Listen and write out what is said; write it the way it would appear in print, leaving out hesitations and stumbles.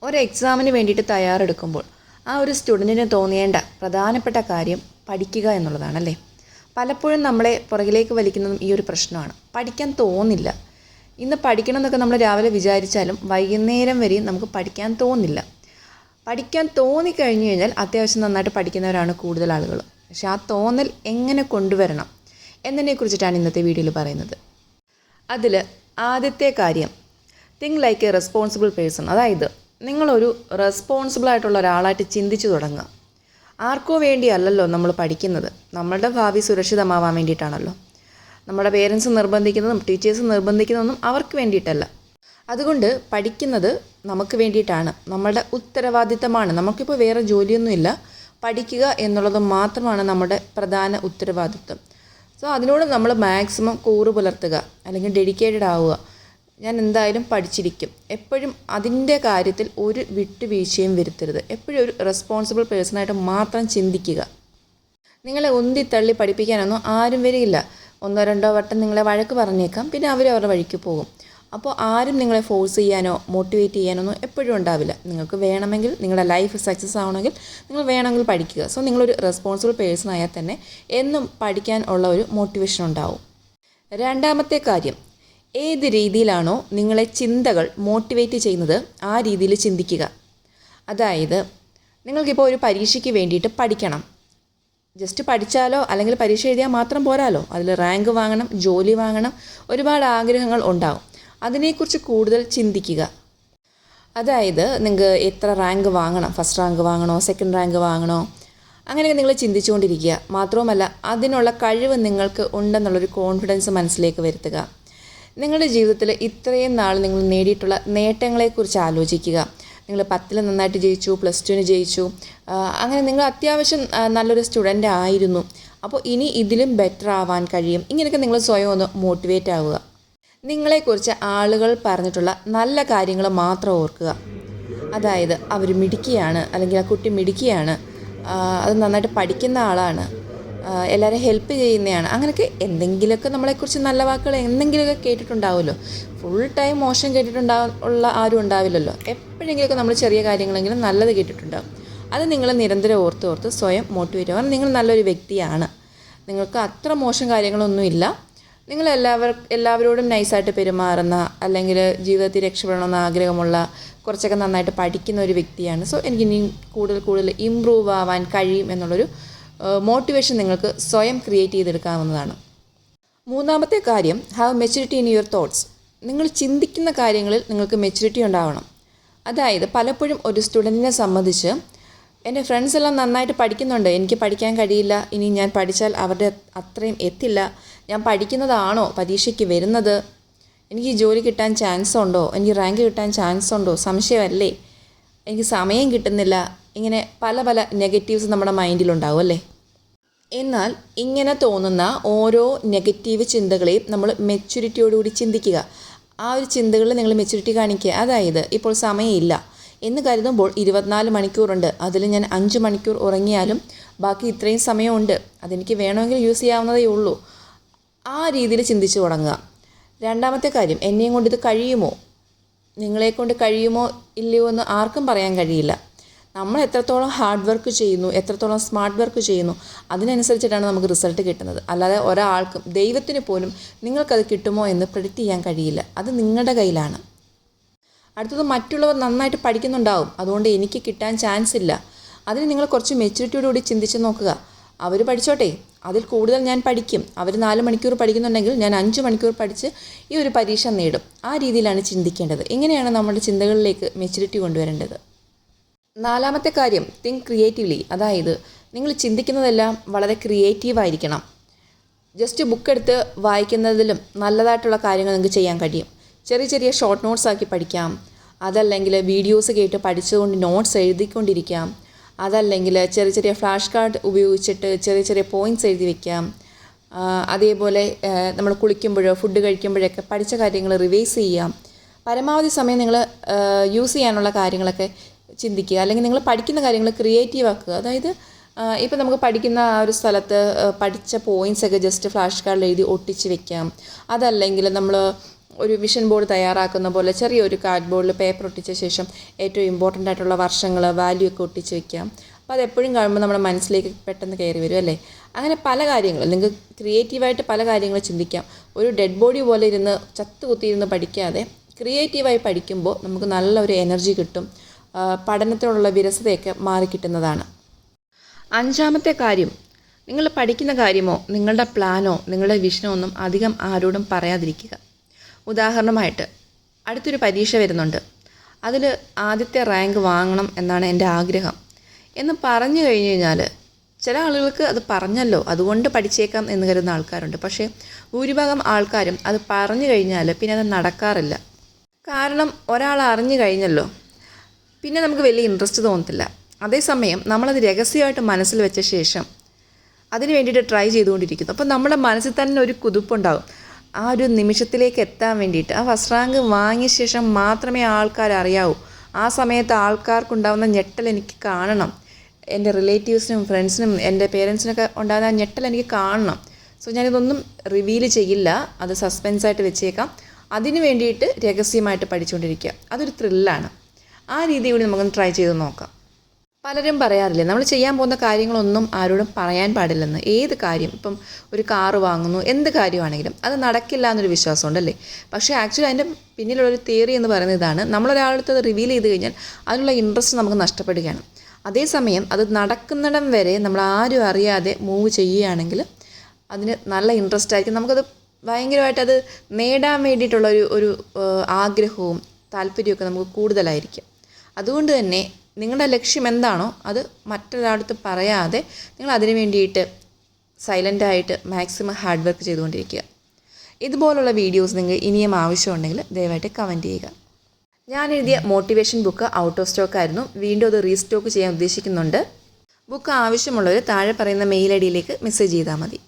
ഒരു എക്സാമിന് വേണ്ടിയിട്ട് തയ്യാറെടുക്കുമ്പോൾ ആ ഒരു സ്റ്റുഡൻറ്റിന് തോന്നേണ്ട പ്രധാനപ്പെട്ട കാര്യം പഠിക്കുക എന്നുള്ളതാണല്ലേ. പലപ്പോഴും നമ്മളെ പുറകിലേക്ക് വലിക്കുന്നതും ഈ ഒരു പ്രശ്നമാണ്. പഠിക്കാൻ തോന്നില്ല. ഇന്ന് പഠിക്കണം എന്നൊക്കെ നമ്മൾ രാവിലെ വിചാരിച്ചാലും വൈകുന്നേരം വരെയും നമുക്ക് പഠിക്കാൻ തോന്നില്ല. പഠിക്കാൻ തോന്നിക്കഴിഞ്ഞു കഴിഞ്ഞാൽ അത്യാവശ്യം നന്നായിട്ട് പഠിക്കുന്നവരാണ് കൂടുതൽ ആളുകൾ. പക്ഷെ ആ തോന്നൽ എങ്ങനെ കൊണ്ടുവരണം എന്നതിനെക്കുറിച്ചിട്ടാണ് ഇന്നത്തെ വീഡിയോയിൽ പറയുന്നത്. അതിൽ ആദ്യത്തെ കാര്യം, think like A responsible person. അതായത് നിങ്ങളൊരു റെസ്പോൺസിബിളായിട്ടുള്ള ഒരാളായിട്ട് ചിന്തിച്ചു തുടങ്ങുക. ആർക്കോ വേണ്ടിയല്ലല്ലോ നമ്മൾ പഠിക്കുന്നത്, നമ്മളുടെ ഭാവി സുരക്ഷിതമാവാൻ വേണ്ടിയിട്ടാണല്ലോ. നമ്മുടെ പേരൻസ് നിർബന്ധിക്കുന്നതും ടീച്ചേഴ്സ് നിർബന്ധിക്കുന്നതൊന്നും അവർക്ക് വേണ്ടിയിട്ടല്ല. അതുകൊണ്ട് പഠിക്കുന്നത് നമുക്ക് വേണ്ടിയിട്ടാണ്, നമ്മളുടെ ഉത്തരവാദിത്തമാണ്. നമുക്കിപ്പോൾ വേറെ ജോലിയൊന്നുമില്ല, പഠിക്കുക എന്നുള്ളത് മാത്രമാണ് നമ്മുടെ പ്രധാന ഉത്തരവാദിത്തം. സോ അതിനോട് നമ്മൾ മാക്സിമം കൂറ് പുലർത്തുക, അല്ലെങ്കിൽ ഡെഡിക്കേറ്റഡ് ആവുക. ഞാൻ എന്തായാലും പഠിച്ചിരിക്കും. എപ്പോഴും അതിൻ്റെ കാര്യത്തിൽ ഒരു വിട്ടുവീഴ്ചയും വരുത്തരുത്. എപ്പോഴും ഒരു റെസ്പോൺസിബിൾ പേഴ്സണായിട്ട് മാത്രം ചിന്തിക്കുക. നിങ്ങളെ ഉന്തിത്തള്ളി പഠിപ്പിക്കാനൊന്നും ആരും വരികയില്ല. 1-2 വട്ടം നിങ്ങളെ വഴക്ക് പറഞ്ഞേക്കാം, പിന്നെ അവരുടെ വഴിക്ക് പോകും. അപ്പോൾ ആരും നിങ്ങളെ ഫോഴ്സ് ചെയ്യാനോ മോട്ടിവേറ്റ് ചെയ്യാനൊന്നും എപ്പോഴും ഉണ്ടാവില്ല. നിങ്ങൾക്ക് വേണമെങ്കിൽ നിങ്ങളുടെ ലൈഫ് സക്സസ് ആവണമെങ്കിൽ നിങ്ങൾ വേണമെങ്കിൽ പഠിക്കുക. സോ നിങ്ങളൊരു റെസ്പോൺസിബിൾ പേഴ്സൺ ആയാൽ തന്നെ എന്നും പഠിക്കാൻ ഉള്ള ഒരു മോട്ടിവേഷൻ ഉണ്ടാവും. രണ്ടാമത്തെ കാര്യം, ഏത് രീതിയിലാണോ നിങ്ങളെ ചിന്തകൾ മോട്ടിവേറ്റ് ചെയ്യുന്നത് ആ രീതിയിൽ ചിന്തിക്കുക. അതായത് നിങ്ങൾക്കിപ്പോൾ ഒരു പരീക്ഷയ്ക്ക് വേണ്ടിയിട്ട് പഠിക്കണം. ജസ്റ്റ് പഠിച്ചാലോ അല്ലെങ്കിൽ പരീക്ഷ എഴുതിയാൽ മാത്രം പോരാലോ. അതിൽ റാങ്ക് വാങ്ങണം, ജോലി വാങ്ങണം, ഒരുപാട് ആഗ്രഹങ്ങൾ ഉണ്ടാവും. അതിനെക്കുറിച്ച് കൂടുതൽ ചിന്തിക്കുക. അതായത് നിങ്ങൾക്ക് എത്ര റാങ്ക് വാങ്ങണം, ഫസ്റ്റ് റാങ്ക് വാങ്ങണോ, സെക്കൻഡ് റാങ്ക് വാങ്ങണോ, അങ്ങനെയൊക്കെ നിങ്ങൾ ചിന്തിച്ചുകൊണ്ടിരിക്കുക. മാത്രവുമല്ല അതിനുള്ള കഴിവ് നിങ്ങൾക്ക് ഉണ്ടെന്നുള്ളൊരു കോൺഫിഡൻസ് മനസ്സിലേക്ക് വരുത്തുക. നിങ്ങളുടെ ജീവിതത്തിൽ ഇത്രയും നാൾ നിങ്ങൾ നേടിയിട്ടുള്ള നേട്ടങ്ങളെക്കുറിച്ച് ആലോചിക്കുക. നിങ്ങൾ 10ൽ നന്നായിട്ട് ജയിച്ചു, +2ന് ജയിച്ചു, അങ്ങനെ നിങ്ങൾ അത്യാവശ്യം നല്ലൊരു സ്റ്റുഡൻ്റ് ആയിരുന്നു. അപ്പോൾ ഇനി ഇതിലും ബെറ്റർ ആവാൻ കഴിയും. ഇങ്ങനെയൊക്കെ നിങ്ങൾ സ്വയം ഒന്ന് മോട്ടിവേറ്റ് ആവുക. നിങ്ങളെക്കുറിച്ച് ആളുകൾ പറഞ്ഞിട്ടുള്ള നല്ല കാര്യങ്ങൾ മാത്രം ഓർക്കുക. അതായത് അവർ മിടുക്കിയാണ്, അല്ലെങ്കിൽ ആ കുട്ടി മിടുക്കിയാണ്, അത് നന്നായിട്ട് പഠിക്കുന്ന ആളാണ്, എല്ലാവരും ഹെൽപ്പ് ചെയ്യുന്നതാണ്, അങ്ങനെയൊക്കെ എന്തെങ്കിലുമൊക്കെ നമ്മളെക്കുറിച്ച് നല്ല വാക്കുകൾ എന്തെങ്കിലുമൊക്കെ കേട്ടിട്ടുണ്ടാവുമല്ലോ. ഫുൾ ടൈം മോശം കേട്ടിട്ടുള്ള ആരും ഉണ്ടാവില്ലല്ലോ. എപ്പോഴെങ്കിലുമൊക്കെ നമ്മൾ ചെറിയ കാര്യങ്ങളെങ്കിലും നല്ലത് കേട്ടിട്ടുണ്ടാവും. അത് നിങ്ങൾ നിരന്തരം ഓർത്ത് സ്വയം മോട്ടിവേറ്റ് ആവാൻ. നിങ്ങൾ നല്ലൊരു വ്യക്തിയാണ്, നിങ്ങൾക്ക് അത്ര മോശം കാര്യങ്ങളൊന്നുമില്ല, നിങ്ങൾ എല്ലാവരോടും നൈസായിട്ട് പെരുമാറുന്ന, അല്ലെങ്കിൽ ജീവിതത്തിൽ രക്ഷപ്പെടണമെന്ന് ആഗ്രഹമുള്ള, കുറച്ചൊക്കെ നന്നായിട്ട് പഠിക്കുന്ന ഒരു വ്യക്തിയാണ്. സോ എനിക്ക് ഇനിയും കൂടുതൽ ഇമ്പ്രൂവ് ആവാൻ കഴിയും എന്നുള്ളൊരു മോട്ടിവേഷൻ നിങ്ങൾക്ക് സ്വയം ക്രിയേറ്റ് ചെയ്തെടുക്കാവുന്നതാണ്. മൂന്നാമത്തെ കാര്യം, have maturity in your thoughts. നിങ്ങൾ ചിന്തിക്കുന്ന കാര്യങ്ങളിൽ നിങ്ങൾക്ക് മെച്യൂരിറ്റി ഉണ്ടാവണം. അതായത് പലപ്പോഴും ഒരു സ്റ്റുഡൻറ്റിനെ സംബന്ധിച്ച് എൻ്റെ ഫ്രണ്ട്സ് എല്ലാം നന്നായിട്ട് പഠിക്കുന്നുണ്ട്, എനിക്ക് പഠിക്കാൻ കഴിയില്ല, ഇനി ഞാൻ പഠിച്ചാൽ അവരുടെ അത്രയും എത്തില്ല, ഞാൻ പഠിക്കുന്നതാണോ പരീക്ഷയ്ക്ക് വരുന്നത്, എനിക്ക് ജോലി കിട്ടാൻ ചാൻസ് ഉണ്ടോ, എനിക്ക് റാങ്ക് കിട്ടാൻ ചാൻസ് ഉണ്ടോ, സംശയമല്ലേ, എനിക്ക് സമയം കിട്ടുന്നില്ല, ഇങ്ങനെ പല നെഗറ്റീവ്സ് നമ്മുടെ മൈൻഡിലുണ്ടാവും അല്ലേ. എന്നാൽ ഇങ്ങനെ തോന്നുന്ന ഓരോ നെഗറ്റീവ് ചിന്തകളെയും നമ്മൾ മെച്യൂരിറ്റിയോടുകൂടി ചിന്തിക്കുക. ആ ഒരു ചിന്തകളിൽ നിങ്ങൾ മെച്യൂരിറ്റി കാണിക്കുക. അതായത് ഇപ്പോൾ സമയമില്ല എന്ന് കരുതുമ്പോൾ 24 മണിക്കൂറുണ്ട്, അതിൽ ഞാൻ 5 മണിക്കൂർ ഉറങ്ങിയാലും ബാക്കി ഇത്രയും സമയമുണ്ട്, അതെനിക്ക് വേണമെങ്കിൽ യൂസ് ചെയ്യാവുന്നതേ ഉള്ളൂ. ആ രീതിയിൽ ചിന്തിച്ചു തുടങ്ങുക. രണ്ടാമത്തെ കാര്യം, എന്നെയും കൊണ്ട് ഇത് കഴിയുമോ, നിങ്ങളെക്കൊണ്ട് കഴിയുമോ ഇല്ലയോ എന്ന് ആർക്കും പറയാൻ കഴിയില്ല. നമ്മൾ എത്രത്തോളം ഹാർഡ് വർക്ക് ചെയ്യുന്നു, എത്രത്തോളം സ്മാർട്ട് വർക്ക് ചെയ്യുന്നു, അതിനനുസരിച്ചിട്ടാണ് നമുക്ക് റിസൾട്ട് കിട്ടുന്നത്. അല്ലാതെ ഒരാൾക്കും, ദൈവത്തിന് പോലും നിങ്ങൾക്കത് കിട്ടുമോ എന്ന് പ്രെഡിക്റ്റ് ചെയ്യാൻ കഴിയില്ല. അത് നിങ്ങളുടെ കയ്യിലാണ്. അടുത്തത്, മറ്റുള്ളവർ നന്നായിട്ട് പഠിക്കുന്നുണ്ടാവും, അതുകൊണ്ട് എനിക്ക് കിട്ടാൻ ചാൻസ് ഇല്ല. അതിന് നിങ്ങൾ കുറച്ച് മെച്യൂരിറ്റിയോടുകൂടി ചിന്തിച്ച് നോക്കുക. അവർ പഠിച്ചോട്ടെ, അതിൽ കൂടുതൽ ഞാൻ പഠിക്കും. അവർ 4 മണിക്കൂർ പഠിക്കുന്നുണ്ടെങ്കിൽ ഞാൻ 5 മണിക്കൂർ പഠിച്ച് ഈ ഒരു പരീക്ഷ നേടും. ആ രീതിയിലാണ് ചിന്തിക്കേണ്ടത്. ഇങ്ങനെയാണ് നമ്മുടെ ചിന്തകളിലേക്ക് മെച്യൂരിറ്റി കൊണ്ടുവരേണ്ടത്. നാലാമത്തെ കാര്യം, തിങ്ക് ക്രിയേറ്റീവ്ലി. അതായത് നിങ്ങൾ ചിന്തിക്കുന്നതെല്ലാം വളരെ ക്രിയേറ്റീവായിരിക്കണം. ജസ്റ്റ് ബുക്കെടുത്ത് വായിക്കുന്നതിലും നല്ലതായിട്ടുള്ള കാര്യങ്ങൾ നിങ്ങൾക്ക് ചെയ്യാൻ കഴിയും. ചെറിയ ഷോർട്ട് നോട്ട്സ് ആക്കി പഠിക്കാം, അതല്ലെങ്കിൽ വീഡിയോസ് കേട്ട് പഠിച്ചുകൊണ്ട് നോട്ട്സ് എഴുതിക്കൊണ്ടിരിക്കാം, അതല്ലെങ്കിൽ ചെറിയ ഫ്ലാഷ് കാർഡ് ഉപയോഗിച്ചിട്ട് ചെറിയ പോയിൻറ്റ്സ് എഴുതി വയ്ക്കാം. അതേപോലെ നമ്മൾ കുളിക്കുമ്പോഴോ ഫുഡ് കഴിക്കുമ്പോഴൊക്കെ പഠിച്ച കാര്യങ്ങൾ റിവൈസ് ചെയ്യാം. പരമാവധി സമയം നിങ്ങൾ യൂസ് ചെയ്യാനുള്ള കാര്യങ്ങളൊക്കെ ചിന്തിക്കുക. അല്ലെങ്കിൽ നിങ്ങൾ പഠിക്കുന്ന കാര്യങ്ങൾ ക്രിയേറ്റീവ് ആക്കുക. അതായത് ഇപ്പോൾ നമുക്ക് പഠിക്കുന്ന ആ ഒരു സ്ഥലത്ത് പഠിച്ച പോയിൻറ്റ്സൊക്കെ ജസ്റ്റ് ഫ്ലാഷ് കാർഡിൽ എഴുതി ഒട്ടിച്ച് വെക്കാം. അതല്ലെങ്കിൽ നമ്മൾ ഒരു വിഷൻ ബോർഡ് തയ്യാറാക്കുന്ന പോലെ ചെറിയൊരു കാർഡ് ബോർഡിൽ പേപ്പർ ഒട്ടിച്ച ശേഷം ഏറ്റവും ഇമ്പോർട്ടൻ്റ് ആയിട്ടുള്ള വർഷങ്ങൾ വാല്യൂ ഒക്കെ ഒട്ടിച്ച് വയ്ക്കാം. അപ്പോൾ അതെപ്പോഴും കാണുമ്പോൾ നമ്മുടെ മനസ്സിലേക്ക് പെട്ടെന്ന് കയറി വരും അല്ലേ. അങ്ങനെ പല കാര്യങ്ങളും നിങ്ങൾക്ക് ക്രിയേറ്റീവായിട്ട് പല കാര്യങ്ങൾ ചിന്തിക്കാം. ഒരു ഡെഡ് ബോഡി പോലെ ഇരുന്ന് കുത്തിയിരുന്ന് പഠിക്കാതെ ക്രിയേറ്റീവായി പഠിക്കുമ്പോൾ നമുക്ക് നല്ലൊരു എനർജി കിട്ടും. പഠനത്തിനുള്ള വിരസതയൊക്കെ മാറിക്കിട്ടുന്നതാണ്. 5ാമത്തെ കാര്യം, നിങ്ങൾ പഠിക്കുന്ന കാര്യമോ നിങ്ങളുടെ പ്ലാനോ നിങ്ങളുടെ വിഷനോ ഒന്നും അധികം ആരോടും പറയാതിരിക്കുക. ഉദാഹരണമായിട്ട് അടുത്തൊരു പരീക്ഷ വരുന്നുണ്ട്, അതിൽ ആദ്യത്തെ റാങ്ക് വാങ്ങണം എന്നാണ് എൻ്റെ ആഗ്രഹം എന്ന് പറഞ്ഞു കഴിഞ്ഞ് കഴിഞ്ഞാൽ ചില ആളുകൾക്ക് അത് പറഞ്ഞല്ലോ അതുകൊണ്ട് പഠിച്ചേക്കാം എന്ന് കരുതുന്ന ആൾക്കാരുണ്ട്. പക്ഷേ ഭൂരിഭാഗം ആൾക്കാരും അത് പറഞ്ഞു കഴിഞ്ഞാൽ പിന്നെ അത് നടക്കാറില്ല. കാരണം ഒരാൾ അറിഞ്ഞു കഴിഞ്ഞല്ലോ, പിന്നെ നമുക്ക് വലിയ ഇൻട്രസ്റ്റ് തോന്നത്തില്ല. അതേസമയം നമ്മളത് രഹസ്യമായിട്ട് മനസ്സിൽ വെച്ച ശേഷം അതിന് വേണ്ടിയിട്ട് ട്രൈ ചെയ്തുകൊണ്ടിരിക്കുന്നു. അപ്പോൾ നമ്മുടെ മനസ്സിൽ തന്നെ ഒരു കുതിപ്പുണ്ടാകും. ആ ഒരു നിമിഷത്തിലേക്ക് എത്താൻ വേണ്ടിയിട്ട് ആ ഫസ്റ്റ് റാങ്ക് വാങ്ങിയ ശേഷം മാത്രമേ ആൾക്കാർ അറിയാവൂ. ആ സമയത്ത് ആൾക്കാർക്കുണ്ടാകുന്ന ഞെട്ടൽ എനിക്ക് കാണണം. എൻ്റെ റിലേറ്റീവ്സിനും ഫ്രണ്ട്സിനും എൻ്റെ പേരൻസിനൊക്കെ ഉണ്ടാകുന്ന ഞെട്ടൽ എനിക്ക് കാണണം. സോ ഞാനിതൊന്നും റിവീൽ ചെയ്യില്ല, അത് സസ്പെൻസായിട്ട് വെച്ചേക്കാം. അതിന് വേണ്ടിയിട്ട് രഹസ്യമായിട്ട് പഠിച്ചുകൊണ്ടിരിക്കുക. അതൊരു ത്രില്ലാണ്. ആ രീതി കൂടി നമുക്കൊന്ന് ട്രൈ ചെയ്ത് നോക്കാം. പലരും പറയാറില്ലേ നമ്മൾ ചെയ്യാൻ പോകുന്ന കാര്യങ്ങളൊന്നും ആരോടും പറയാൻ പാടില്ലെന്ന്. ഏത് കാര്യം, ഇപ്പം ഒരു കാറ് വാങ്ങുന്നു, എന്ത് കാര്യമാണെങ്കിലും അത് നടക്കില്ല എന്നൊരു വിശ്വാസം ഉണ്ടല്ലേ. പക്ഷേ ആക്ച്വലി അതിൻ്റെ പിന്നിലുള്ളൊരു തിയറി എന്ന് പറയുന്നത് ഇതാണ്, നമ്മളൊരാളടുത്ത് അത് റിവീൽ ചെയ്ത് കഴിഞ്ഞാൽ അതിനുള്ള ഇൻട്രസ്റ്റ് നമുക്ക് നഷ്ടപ്പെടുകയാണ്. അതേസമയം അത് നടക്കുന്നിടം വരെ നമ്മൾ ആരും അറിയാതെ മൂവ് ചെയ്യുകയാണെങ്കിൽ അതിന് നല്ല ഇൻട്രസ്റ്റ് ആയിരിക്കും. നമുക്കത് ഭയങ്കരമായിട്ട് അത് നേടാൻ വേണ്ടിയിട്ടുള്ള ഒരു ആഗ്രഹവും താല്പര്യമൊക്കെ നമുക്ക് കൂടുതലായിരിക്കും. അതുകൊണ്ട് തന്നെ നിങ്ങളുടെ ലക്ഷ്യം എന്താണോ അത് മറ്റൊരാളടുത്ത് പറയാതെ നിങ്ങൾ അതിന് വേണ്ടിയിട്ട് സൈലൻ്റായിട്ട് മാക്സിമം ഹാർഡ് വർക്ക് ചെയ്തുകൊണ്ടിരിക്കുക. ഇതുപോലുള്ള വീഡിയോസ് നിങ്ങൾക്ക് ഇനിയും ആവശ്യമുണ്ടെങ്കിൽ ദയവായിട്ട് കമൻറ്റ് ചെയ്യുക. ഞാൻ എഴുതിയ motivation book out of stock ആയിരുന്നു. വീണ്ടും അത് റീസ്റ്റോക്ക് ചെയ്യാൻ ഉദ്ദേശിക്കുന്നുണ്ട്. ബുക്ക് ആവശ്യമുള്ളവർ താഴെ പറയുന്ന മെയിൽ ഐ ഡിയിലേക്ക് മെസ്സേജ് ചെയ്താൽ മതി.